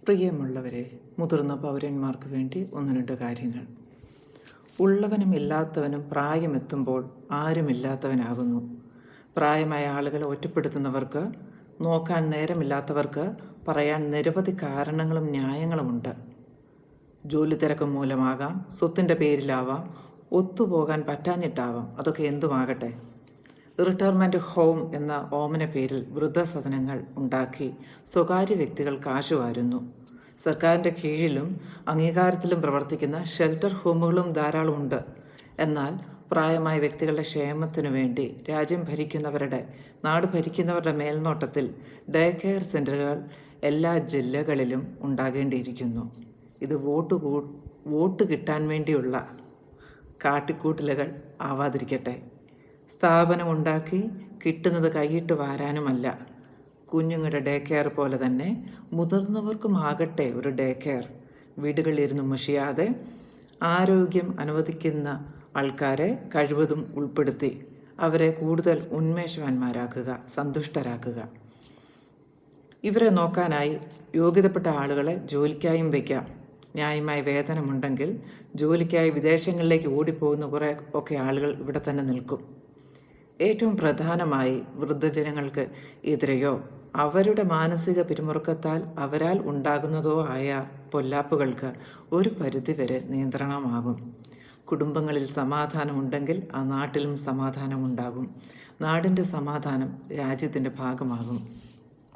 പ്രിയമുള്ളവരെ, മുതിർന്ന പൗരന്മാർക്ക് വേണ്ടി ഒന്ന് രണ്ട് കാര്യങ്ങൾ. ഉള്ളവനും ഇല്ലാത്തവനും പ്രായമെത്തുമ്പോൾ ആരുമില്ലാത്തവനാകുന്നു. പ്രായമായ ആളുകളെ ഒറ്റപ്പെടുത്തുന്നവർക്ക്, നോക്കാൻ നേരമില്ലാത്തവർക്ക് പറയാൻ നിരവധി കാരണങ്ങളും ന്യായങ്ങളുമുണ്ട്. ജോലി തിരക്ക് മൂലമാകാം, സ്വത്തിൻ്റെ പേരിലാവാം, ഒത്തുപോകാൻ പറ്റാഞ്ഞിട്ടാവാം, അതൊക്കെ എന്തുമാകട്ടെ. റിട്ടയർമെൻറ്റ് ഹോം എന്ന ഓമന പേരിൽ വൃദ്ധസദനങ്ങൾ ഉണ്ടാക്കി സ്വകാര്യ വ്യക്തികൾ കാശുവാരുന്നു. സർക്കാരിൻ്റെ കീഴിലും അംഗീകാരത്തിലും പ്രവർത്തിക്കുന്ന ഷെൽട്ടർ ഹോമുകളും ധാരാളമുണ്ട്. എന്നാൽ പ്രായമായ വ്യക്തികളുടെ ക്ഷേമത്തിനു വേണ്ടി രാജ്യം ഭരിക്കുന്നവരുടെ, നാട് ഭരിക്കുന്നവരുടെ മേൽനോട്ടത്തിൽ ഡേ കെയർ സെൻ്ററുകൾ എല്ലാ ജില്ലകളിലും ഉണ്ടാകേണ്ടിയിരിക്കുന്നു. ഇത് വോട്ട് കിട്ടാൻ വേണ്ടിയുള്ള കാട്ടിക്കൂട്ടലുകൾ ആവാതിരിക്കട്ടെ. സ്ഥാപനമുണ്ടാക്കി കിട്ടുന്നത് കൈയിട്ട് വാരാനുമല്ല. കുഞ്ഞുങ്ങളുടെ ഡേ കെയർ പോലെ തന്നെ മുതിർന്നവർക്കുമാകട്ടെ ഒരു ഡേ കെയർ. വീടുകളിലിരുന്ന് മുഷിയാതെ ആരോഗ്യം അനുവദിക്കുന്ന ആൾക്കാരെ കഴിവതും ഉൾപ്പെടുത്തി അവരെ കൂടുതൽ ഉന്മേഷവാന്മാരാക്കുക, സന്തുഷ്ടരാക്കുക. ഇവരെ നോക്കാനായി യോഗ്യതപ്പെട്ട ആളുകളെ ജോലിക്കായും വയ്ക്കാം. ന്യായമായ വേതനമുണ്ടെങ്കിൽ ജോലിക്കായി വിദേശങ്ങളിലേക്ക് ഓടിപ്പോകുന്ന കുറേ ഒക്കെ ആളുകൾ ഇവിടെ തന്നെ നിൽക്കും. ഏറ്റവും പ്രധാനമായി വൃദ്ധജനങ്ങൾക്ക് എതിരെയോ അവരുടെ മാനസിക പിരിമുറുക്കത്താൽ അവരാൽ ഉണ്ടാകുന്നതോ ആയ പൊല്ലാപ്പുകൾക്ക് ഒരു പരിധിവരെ നിയന്ത്രണമാകും. കുടുംബങ്ങളിൽ സമാധാനമുണ്ടെങ്കിൽ ആ നാട്ടിലും സമാധാനമുണ്ടാകും. നാടിൻ്റെ സമാധാനം രാജ്യത്തിൻ്റെ ഭാഗമാകും.